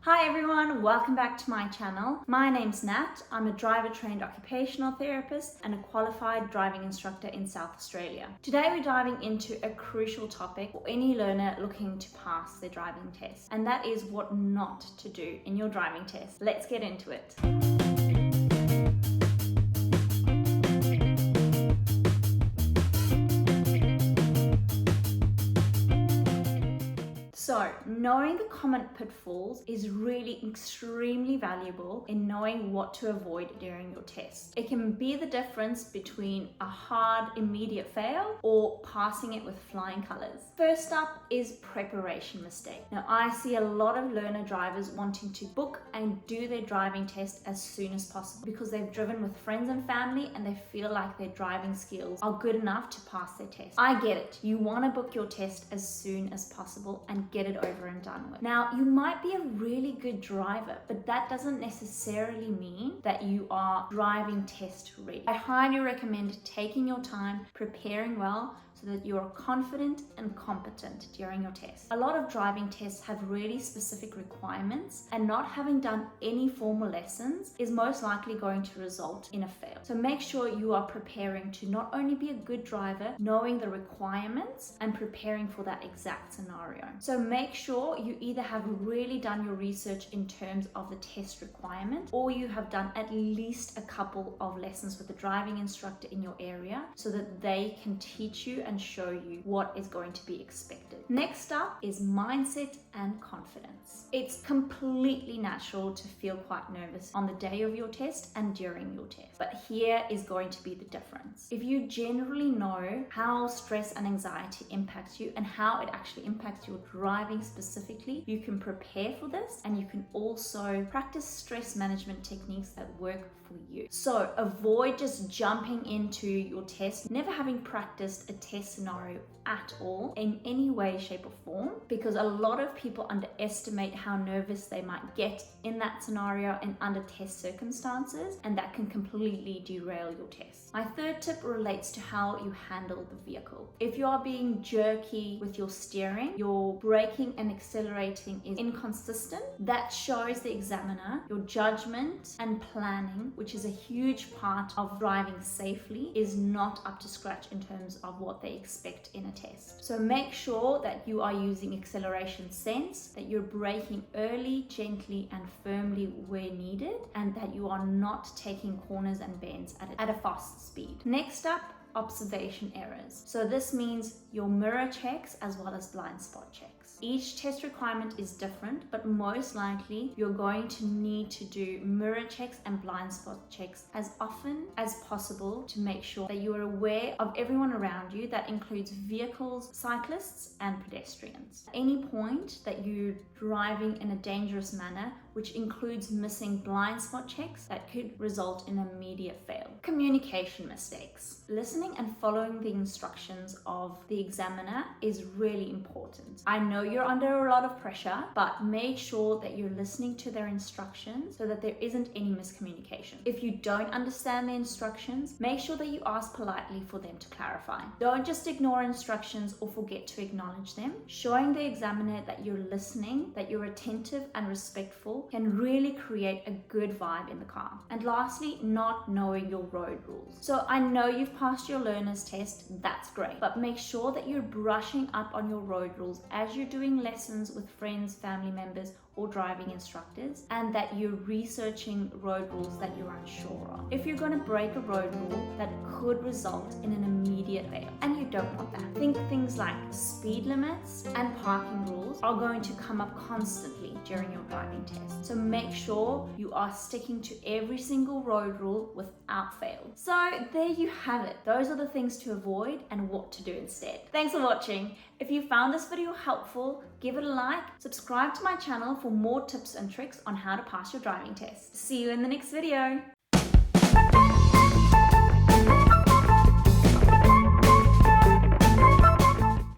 Hi everyone, welcome back to my channel. My name's Nat. I'm a driver-trained occupational therapist and a qualified driving instructor in South Australia. Today we're diving into a crucial topic for any learner looking to pass their driving test, and that is what not to do in your driving test. Let's get into it. So, knowing the common pitfalls is really extremely valuable in knowing what to avoid during your test. It can be the difference between a hard, immediate fail or passing it with flying colors. First up is preparation mistake. Now, I see a lot of learner drivers wanting to book and do their driving test as soon as possible because they've driven with friends and family and they feel like their driving skills are good enough to pass their test. I get it. You want to book your test as soon as possible and get it over and done with. Now, you might be a really good driver, but that doesn't necessarily mean that you are driving test ready. I highly recommend taking your time, preparing well, so that you are confident and competent during your test. A lot of driving tests have really specific requirements, and not having done any formal lessons is most likely going to result in a fail. So make sure you are preparing to not only be a good driver, knowing the requirements and preparing for that exact scenario. So make sure you either have really done your research in terms of the test requirement, or you have done at least a couple of lessons with a driving instructor in your area so that they can teach you and show you what is going to be expected. Next up is mindset and confidence. It's completely natural to feel quite nervous on the day of your test and during your test. But here is going to be the difference. If you generally know how stress and anxiety impacts you and how it actually impacts your driving specifically, you can prepare for this, and you can also practice stress management techniques that work for you. So avoid just jumping into your test, never having practiced a test scenario at all in any way, shape or form, because a lot of people underestimate how nervous they might get in that scenario and under test circumstances, and that can completely derail your test. My third tip relates to how you handle the vehicle. If you are being jerky with your steering, your braking and accelerating is inconsistent, that shows the examiner your judgment and planning, which is a huge part of driving safely, is not up to scratch in terms of what they expect in a test. So make sure that you are using acceleration sense, that you're braking early, gently and firmly where needed, and that you are not taking corners and bends at a fast speed. Next up, observation errors. So this means your mirror checks as well as blind spot checks. Each test requirement is different, but most likely you're going to need to do mirror checks and blind spot checks as often as possible to make sure that you are aware of everyone around you. That includes vehicles, cyclists and pedestrians. At any point that you're driving in a dangerous manner, which includes missing blind spot checks, that could result in immediate fail. Communication mistakes. Listening and following the instructions of the examiner is really important. I know you're under a lot of pressure, but make sure that you're listening to their instructions so that there isn't any miscommunication. If you don't understand the instructions, make sure that you ask politely for them to clarify. Don't just ignore instructions or forget to acknowledge them. Showing the examiner that you're listening, that you're attentive and respectful, can really create a good vibe in the car. And lastly, not knowing your road rules. So I know you've passed your learner's test, that's great, but make sure that you're brushing up on your road rules as you're doing lessons with friends, family members, or driving instructors, and that you're researching road rules that you're unsure of. If you're going to break a road rule, that could result in an immediate fail, and you don't want that. Think things like speed limits and parking rules are going to come up constantly during your driving test. So make sure you are sticking to every single road rule without fail. So there you have it. Those are the things to avoid and what to do instead. Thanks for watching. If you found this video helpful, give it a like, subscribe to my channel for more tips and tricks on how to pass your driving test. See you in the next video.